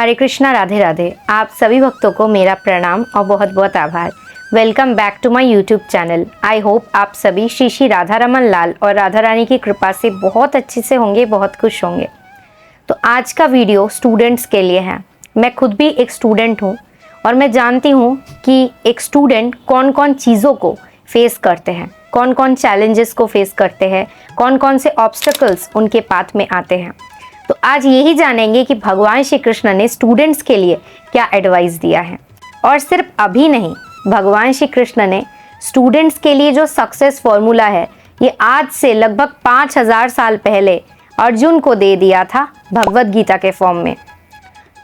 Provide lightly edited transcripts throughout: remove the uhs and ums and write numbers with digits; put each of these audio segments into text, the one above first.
हरे कृष्णा, राधे राधे। आप सभी भक्तों को मेरा प्रणाम और बहुत बहुत आभार। Welcome back to my YouTube channel. I hope आप सभी श्री श्री राधा रमन लाल और राधा रानी की कृपा से बहुत अच्छे से होंगे, बहुत खुश होंगे। तो आज का वीडियो स्टूडेंट्स के लिए है। मैं खुद भी एक स्टूडेंट हूँ और मैं जानती हूँ कि एक स्टूडेंट कौन कौन चीज़ों को फेस करते हैं, कौन कौन चैलेंजेस को फेस करते हैं, कौन कौन से ऑब्स्टेकल्स उनके पाथ में आते हैं। तो आज यही जानेंगे कि भगवान श्री कृष्ण ने स्टूडेंट्स के लिए क्या एडवाइस दिया है। और सिर्फ अभी नहीं, भगवान श्री कृष्ण ने स्टूडेंट्स के लिए जो सक्सेस फॉर्मूला है ये आज से लगभग 5000 साल पहले अर्जुन को दे दिया था भगवत गीता के फॉर्म में।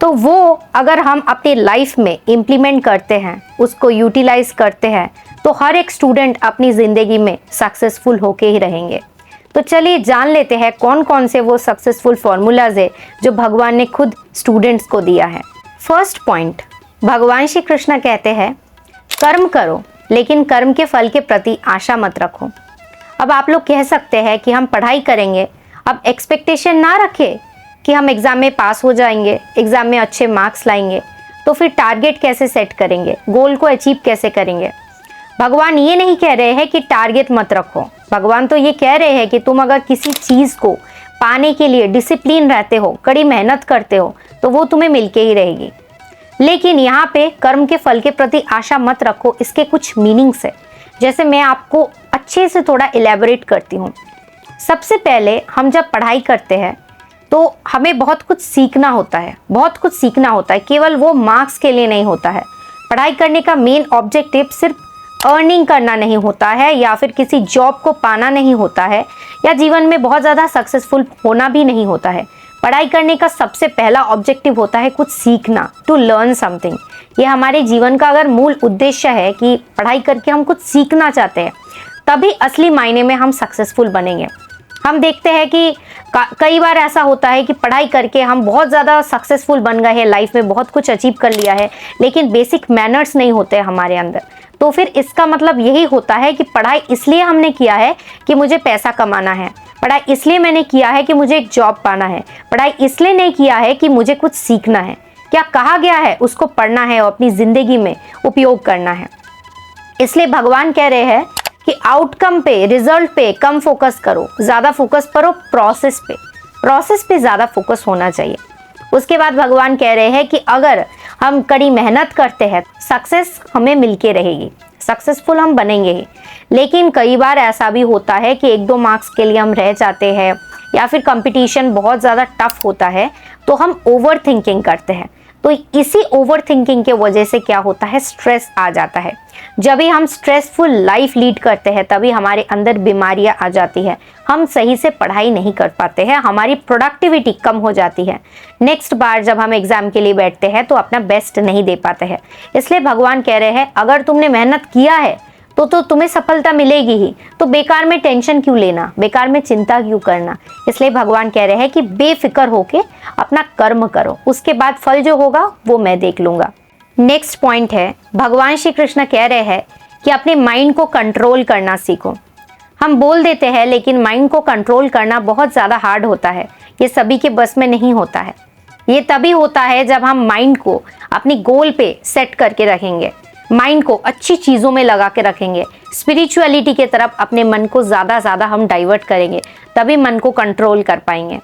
तो वो अगर हम अपनी लाइफ में इम्प्लीमेंट करते हैं, उसको यूटिलाइज करते हैं, तो हर एक स्टूडेंट अपनी ज़िंदगी में सक्सेसफुल होके ही रहेंगे। तो चलिए जान लेते हैं कौन कौन से वो सक्सेसफुल फॉर्मूलाज है जो भगवान ने खुद स्टूडेंट्स को दिया है। फर्स्ट पॉइंट, भगवान श्री कृष्ण कहते हैं कर्म करो लेकिन कर्म के फल के प्रति आशा मत रखो। अब आप लोग कह सकते हैं कि हम पढ़ाई करेंगे, अब एक्सपेक्टेशन ना रखें कि हम एग्ज़ाम में पास हो जाएंगे, एग्ज़ाम में अच्छे मार्क्स लाएंगे, तो फिर टारगेट कैसे सेट करेंगे, गोल को अचीव कैसे करेंगे। भगवान ये नहीं कह रहे हैं कि टारगेट मत रखो। भगवान तो ये कह रहे हैं कि तुम अगर किसी चीज़ को पाने के लिए डिसिप्लिन रहते हो, कड़ी मेहनत करते हो, तो वो तुम्हें मिलके ही रहेगी। लेकिन यहाँ पे कर्म के फल के प्रति आशा मत रखो, इसके कुछ मीनिंग्स है, जैसे मैं आपको अच्छे से थोड़ा इलेबोरेट करती हूँ। सबसे पहले हम जब पढ़ाई करते हैं तो हमें बहुत कुछ सीखना होता है, बहुत कुछ सीखना होता है। केवल वो मार्क्स के लिए नहीं होता है। पढ़ाई करने का मेन ऑब्जेक्टिव सिर्फ अर्निंग करना नहीं होता है, या फिर किसी जॉब को पाना नहीं होता है, या जीवन में बहुत ज़्यादा सक्सेसफुल होना भी नहीं होता है। पढ़ाई करने का सबसे पहला ऑब्जेक्टिव होता है कुछ सीखना, टू लर्न समथिंग। ये हमारे जीवन का अगर मूल उद्देश्य है कि पढ़ाई करके हम कुछ सीखना चाहते हैं, तभी असली मायने में हम सक्सेसफुल बनेंगे। हम देखते हैं कि कई बार ऐसा होता है कि पढ़ाई करके हम बहुत ज़्यादा सक्सेसफुल बन गए हैं, लाइफ में बहुत कुछ अचीव कर लिया है, लेकिन बेसिक मैनर्स नहीं होते हमारे अंदर। तो फिर इसका मतलब यही होता है कि पढ़ाई इसलिए हमने किया है कि मुझे पैसा कमाना है, पढ़ाई इसलिए मैंने किया है कि मुझे एक जॉब पाना है, पढ़ाई इसलिए नहीं किया है कि मुझे कुछ सीखना है। क्या कहा गया है उसको पढ़ना है और अपनी ज़िंदगी में उपयोग करना है। इसलिए भगवान कह रहे हैं कि आउटकम पे, रिजल्ट पे कम फोकस करो, ज़्यादा फोकस करो प्रोसेस पे। प्रोसेस पे ज़्यादा फोकस होना चाहिए। उसके बाद भगवान कह रहे हैं कि अगर हम कड़ी मेहनत करते हैं, सक्सेस हमें मिलके रहेगी, सक्सेसफुल हम बनेंगे ही। लेकिन कई बार ऐसा भी होता है कि 1-2 मार्क्स के लिए हम रह जाते हैं, या फिर कंपटीशन बहुत ज़्यादा टफ होता है, तो हम ओवर थिंकिंग करते हैं। तो इसी ओवर थिंकिंग के वजह से क्या होता है, स्ट्रेस आ जाता है। जब भी हम स्ट्रेसफुल लाइफ लीड करते हैं, तभी हमारे अंदर बीमारियां आ जाती है, हम सही से पढ़ाई नहीं कर पाते हैं, हमारी प्रोडक्टिविटी कम हो जाती है। नेक्स्ट बार जब हम एग्ज़ाम के लिए बैठते हैं तो अपना बेस्ट नहीं दे पाते हैं। इसलिए भगवान कह रहे हैं अगर तुमने मेहनत किया है तो तुम्हें सफलता मिलेगी ही। तो बेकार में टेंशन क्यों लेना, बेकार में चिंता क्यों करना। इसलिए भगवान कह रहे हैं कि बेफिक्र होके अपना कर्म करो, उसके बाद फल जो होगा वो मैं देख लूँगा। नेक्स्ट पॉइंट है, भगवान श्री कृष्ण कह रहे हैं कि अपने माइंड को कंट्रोल करना सीखो। हम बोल देते हैं लेकिन माइंड को कंट्रोल करना बहुत ज़्यादा हार्ड होता है, ये सभी के बस में नहीं होता है। ये तभी होता है जब हम माइंड को अपनी गोल पे सेट करके रखेंगे, माइंड को अच्छी चीज़ों में लगा के रखेंगे, स्पिरिचुअलिटी के तरफ अपने मन को ज़्यादा हम डाइवर्ट करेंगे, तभी मन को कंट्रोल कर पाएंगे।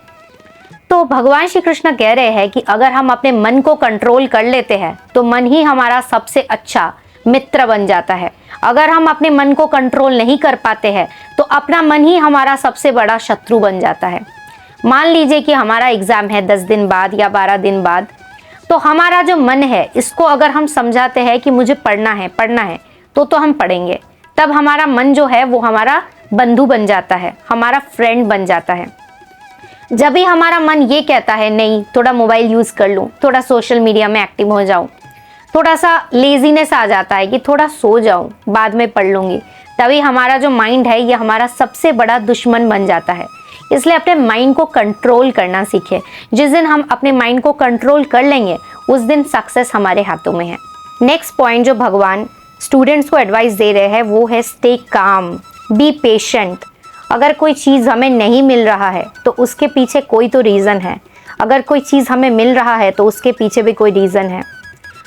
तो भगवान श्री कृष्ण कह रहे हैं कि अगर हम अपने मन को कंट्रोल कर लेते हैं तो मन ही हमारा सबसे अच्छा मित्र बन जाता है। अगर हम अपने मन को कंट्रोल नहीं कर पाते हैं तो अपना मन ही हमारा सबसे बड़ा शत्रु बन जाता है। मान लीजिए कि हमारा एग्ज़ाम है 10 दिन बाद या 12 दिन बाद, तो हमारा जो मन है इसको अगर हम समझाते हैं कि मुझे पढ़ना है, तो हम पढ़ेंगे। तब हमारा मन जो है वो हमारा बंधु बन जाता है, हमारा फ्रेंड बन जाता है। जब भी हमारा मन ये कहता है नहीं थोड़ा मोबाइल यूज़ कर लूँ, थोड़ा सोशल मीडिया में एक्टिव हो जाऊँ, थोड़ा सा लेजीनेस आ जाता है कि थोड़ा सो जाऊँ, बाद में पढ़ लूँगी, तभी हमारा जो माइंड है ये हमारा सबसे बड़ा दुश्मन बन जाता है। इसलिए अपने माइंड को कंट्रोल करना सीखें। जिस दिन हम अपने माइंड को कंट्रोल कर लेंगे उस दिन सक्सेस हमारे हाथों में है। नेक्स्ट पॉइंट जो भगवान स्टूडेंट्स को एडवाइस दे रहे हैं वो है स्टे काम, बी पेशेंट। अगर कोई चीज़ हमें नहीं मिल रहा है तो उसके पीछे कोई तो रीज़न है। अगर कोई चीज़ हमें मिल रहा है तो उसके पीछे भी कोई रीज़न है।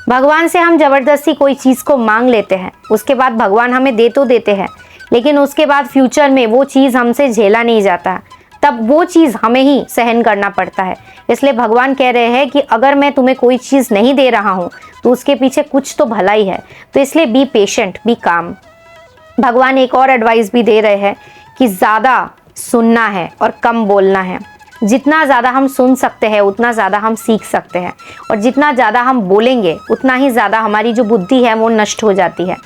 भगवान से हम ज़बरदस्ती कोई चीज़ को मांग लेते हैं, उसके बाद भगवान हमें दे तो देते हैं, लेकिन उसके बाद फ्यूचर में वो चीज़ हमसे झेला नहीं जाता, तब वो चीज़ हमें ही सहन करना पड़ता है। इसलिए भगवान कह रहे हैं कि अगर मैं तुम्हें कोई चीज़ नहीं दे रहा हूँ तो उसके पीछे कुछ तो भलाई है, तो इसलिए बी पेशेंट, बी काम। भगवान एक और एडवाइस भी दे रहे हैं कि ज़्यादा सुनना है और कम बोलना है। जितना ज़्यादा हम सुन सकते हैं उतना ज़्यादा हम सीख सकते हैं, और जितना ज़्यादा हम बोलेंगे उतना ही ज़्यादा हमारी जो बुद्धि है वो नष्ट हो जाती है।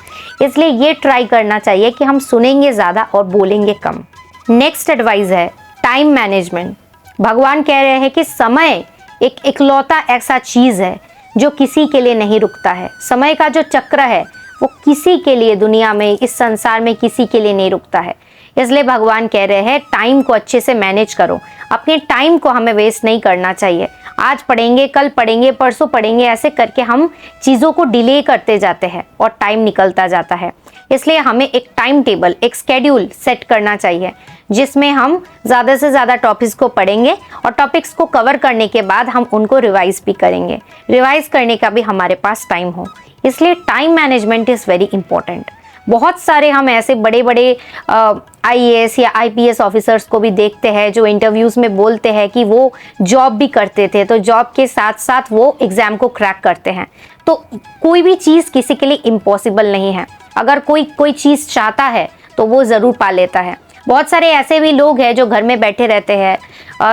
इसलिए ये ट्राई करना चाहिए कि हम सुनेंगे ज़्यादा और बोलेंगे कम। नेक्स्ट एडवाइस है टाइम मैनेजमेंट। भगवान कह रहे हैं कि समय एक इकलौता ऐसा चीज़ है जो किसी के लिए नहीं रुकता है। समय का जो चक्र है वो किसी के लिए दुनिया में, इस संसार में किसी के लिए नहीं रुकता है। इसलिए भगवान कह रहे हैं टाइम को अच्छे से मैनेज करो। अपने टाइम को हमें वेस्ट नहीं करना चाहिए। आज पढ़ेंगे, कल पढ़ेंगे, परसों पढ़ेंगे, ऐसे करके हम चीज़ों को डिले करते जाते हैं और टाइम निकलता जाता है। इसलिए हमें एक टाइम टेबल, एक स्केड्यूल सेट करना चाहिए जिसमें हम ज़्यादा से ज़्यादा टॉपिक्स को पढ़ेंगे और टॉपिक्स को कवर करने के बाद हम उनको रिवाइज भी करेंगे। रिवाइज करने का भी हमारे पास टाइम हो, इसलिए time management is very important. बहुत सारे हम ऐसे बड़े बड़े IAS या IPS ऑफिसर्स को भी देखते हैं जो इंटरव्यूज़ में बोलते हैं कि वो जॉब भी करते थे, तो जॉब के साथ साथ वो एग्ज़ाम को क्रैक करते हैं। तो कोई भी चीज़ किसी के लिए इम्पॉसिबल नहीं है। अगर कोई चीज़ चाहता है तो वो ज़रूर पा लेता है। बहुत सारे ऐसे भी लोग हैं जो घर में बैठे रहते हैं,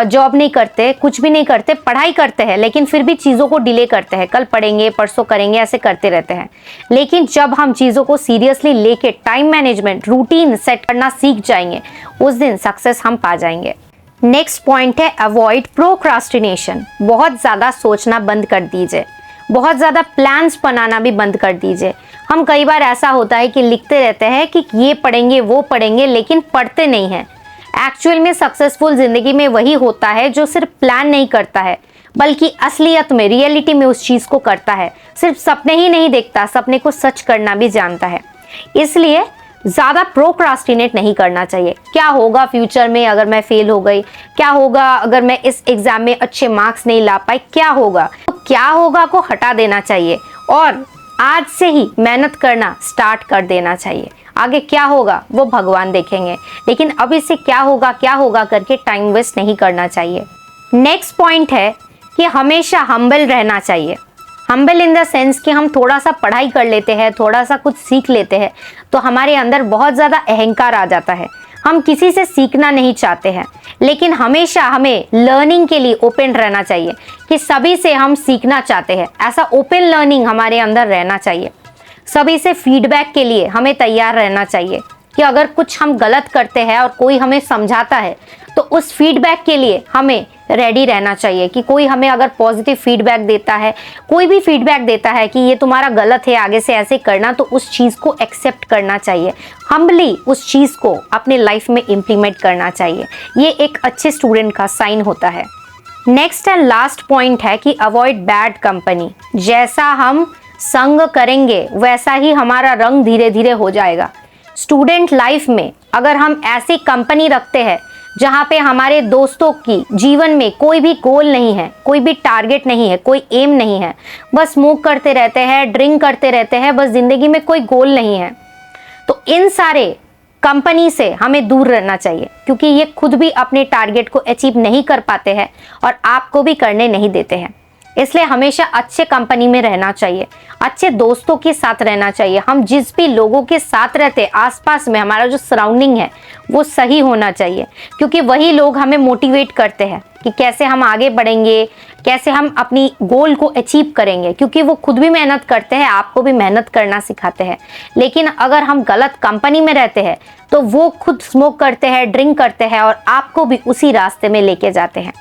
जॉब नहीं करते, कुछ भी नहीं करते, पढ़ाई करते हैं, लेकिन फिर भी चीज़ों को डिले करते हैं, कल पढ़ेंगे, परसों करेंगे, ऐसे करते रहते हैं। लेकिन जब हम चीज़ों को सीरियसली लेके टाइम मैनेजमेंट, रूटीन सेट करना सीख जाएंगे, उस दिन सक्सेस हम पा जाएंगे। नेक्स्ट पॉइंट है अवॉइड प्रोक्रास्टिनेशन। बहुत ज़्यादा सोचना बंद कर दीजिए, बहुत ज़्यादा प्लान्स बनाना भी बंद कर दीजिए। हम कई बार ऐसा होता है कि लिखते रहते हैं कि ये पढ़ेंगे, वो पढ़ेंगे, लेकिन पढ़ते नहीं हैं। एक्चुअल में सक्सेसफुल ज़िंदगी में वही होता है जो सिर्फ प्लान नहीं करता है, बल्कि असलियत में, रियलिटी में उस चीज़ को करता है। सिर्फ सपने ही नहीं देखता, सपने को सच करना भी जानता है। इसलिए ज़्यादा प्रोक्रास्टिनेट नहीं करना चाहिए। क्या होगा फ्यूचर में अगर मैं फेल हो गई, क्या होगा अगर मैं इस एग्ज़ाम में अच्छे मार्क्स नहीं ला पाई, क्या होगा, तो क्या होगा को हटा देना चाहिए और आज से ही मेहनत करना स्टार्ट कर देना चाहिए। आगे क्या होगा वो भगवान देखेंगे, लेकिन अभी से क्या होगा करके टाइम वेस्ट नहीं करना चाहिए। नेक्स्ट पॉइंट है कि हमेशा हम्बल रहना चाहिए। हम्बल इन द सेंस कि हम थोड़ा सा पढ़ाई कर लेते हैं, थोड़ा सा कुछ सीख लेते हैं, तो हमारे अंदर बहुत ज़्यादा अहंकार आ जाता है। हम किसी से सीखना नहीं चाहते हैं, लेकिन हमेशा हमें लर्निंग के लिए ओपन रहना चाहिए कि सभी से हम सीखना चाहते हैं। ऐसा ओपन लर्निंग हमारे अंदर रहना चाहिए। सभी से फीडबैक के लिए हमें तैयार रहना चाहिए कि अगर कुछ हम गलत करते हैं और कोई हमें समझाता है तो उस फीडबैक के लिए हमें रेडी रहना चाहिए कि कोई हमें अगर पॉजिटिव फीडबैक देता है, कोई भी फीडबैक देता है कि ये तुम्हारा गलत है, आगे से ऐसे करना, तो उस चीज़ को एक्सेप्ट करना चाहिए। हम्बली उस चीज़ को अपने लाइफ में इम्प्लीमेंट करना चाहिए। ये एक अच्छे स्टूडेंट का साइन होता है। नेक्स्ट एंड लास्ट पॉइंट है कि अवॉइड बैड कंपनी। जैसा हम संग करेंगे वैसा ही हमारा रंग धीरे धीरे हो जाएगा। स्टूडेंट लाइफ में अगर हम ऐसी कंपनी रखते हैं जहाँ पे हमारे दोस्तों की जीवन में कोई भी गोल नहीं है, कोई भी टारगेट नहीं है, कोई एम नहीं है, बस स्मोक करते रहते हैं, ड्रिंक करते रहते हैं, बस जिंदगी में कोई गोल नहीं है, तो इन सारे कंपनी से हमें दूर रहना चाहिए, क्योंकि ये खुद भी अपने टारगेट को अचीव नहीं कर पाते हैं और आपको भी करने नहीं देते हैं। इसलिए हमेशा अच्छे कंपनी में रहना चाहिए, अच्छे दोस्तों के साथ रहना चाहिए। हम जिस भी लोगों के साथ रहते हैं, आसपास में हमारा जो सराउंडिंग है वो सही होना चाहिए, क्योंकि वही लोग हमें मोटिवेट करते हैं कि कैसे हम आगे बढ़ेंगे, कैसे हम अपनी गोल को अचीव करेंगे, क्योंकि वो खुद भी मेहनत करते हैं, आपको भी मेहनत करना सिखाते हैं। लेकिन अगर हम गलत कंपनी में रहते हैं तो वो खुद स्मोक करते हैं, ड्रिंक करते हैं और आपको भी उसी रास्ते में लेके जाते हैं।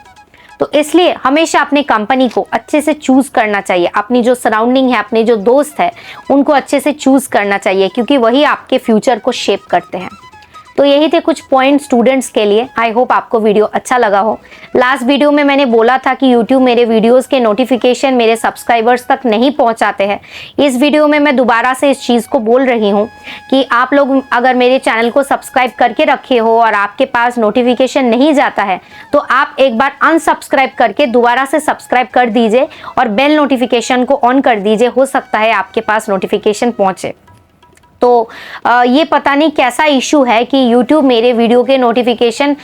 तो इसलिए हमेशा अपनी कंपनी को अच्छे से चूज़ करना चाहिए। अपनी जो सराउंडिंग है, अपने जो दोस्त है, उनको अच्छे से चूज़ करना चाहिए, क्योंकि वही आपके फ्यूचर को शेप करते हैं। तो यही थे कुछ पॉइंट स्टूडेंट्स के लिए। आई होप आपको वीडियो अच्छा लगा हो। लास्ट वीडियो में मैंने बोला था कि यूट्यूब मेरे वीडियोस के नोटिफिकेशन मेरे सब्सक्राइबर्स तक नहीं पहुंचाते हैं। इस वीडियो में मैं दोबारा से इस चीज़ को बोल रही हूं कि आप लोग अगर मेरे चैनल को सब्सक्राइब करके रखे हो और आपके पास नोटिफिकेशन नहीं जाता है तो आप एक बार अनसब्सक्राइब करके दोबारा से सब्सक्राइब कर दीजिए और बेल नोटिफिकेशन को ऑन कर दीजिए। हो सकता है आपके पास नोटिफिकेशन पहुंचे। तो ये पता नहीं कैसा इशू है कि YouTube मेरे वीडियो के नोटिफिकेशन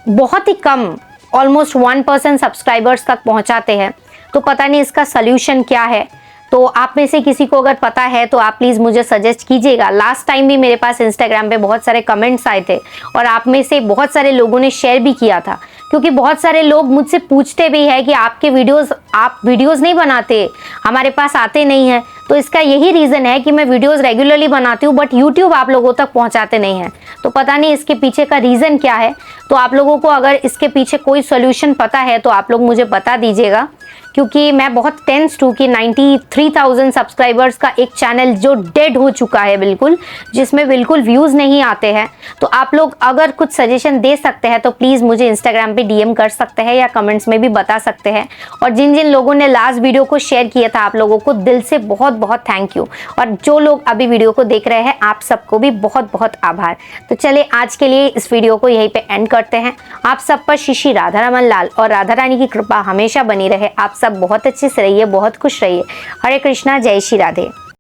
बहुत ही कम, ऑलमोस्ट 1% सब्सक्राइबर्स तक पहुंचाते हैं। तो पता नहीं इसका सल्यूशन क्या है। तो आप में से किसी को अगर पता है तो आप प्लीज़ मुझे सजेस्ट कीजिएगा। लास्ट टाइम भी मेरे पास इंस्टाग्राम पे बहुत सारे कमेंट्स आए थे और आप में से बहुत सारे लोगों ने शेयर भी किया था, क्योंकि बहुत सारे लोग मुझसे पूछते भी है कि आप वीडियोस नहीं बनाते, हमारे पास आते नहीं हैं। तो इसका यही रीज़न है कि मैं वीडियोस रेगुलरली बनाती हूँ बट यूट्यूब आप लोगों तक पहुँचाते नहीं हैं। तो पता नहीं इसके पीछे का रीज़न क्या है। तो आप लोगों को अगर इसके पीछे कोई सोल्यूशन पता है तो आप लोग मुझे बता दीजिएगा, क्योंकि मैं बहुत टेंस्ड हूँ कि 93,000 सब्सक्राइबर्स का एक चैनल जो डेड हो चुका है बिल्कुल, जिसमें बिल्कुल व्यूज़ नहीं आते हैं। तो आप लोग अगर कुछ सजेशन दे सकते हैं तो प्लीज़ मुझे इंस्टाग्राम पे डीएम कर सकते हैं या कमेंट्स में भी बता सकते हैं। और जिन जिन लोगों ने लास्ट वीडियो को शेयर किया था आप लोगों को दिल से बहुत बहुत थैंक यू। और जो लोग अभी वीडियो को देख रहे हैं आप सबको भी बहुत बहुत आभार। तो चलिए आज के लिए इस वीडियो को यहीं पे एंड करते हैं। आप सब पर श्री राधा रमन लाल और राधा रानी की कृपा हमेशा बनी रहे। आप सब बहुत अच्छे से रहिए, बहुत खुश रहिए। हरे कृष्णा, जय श्री राधे।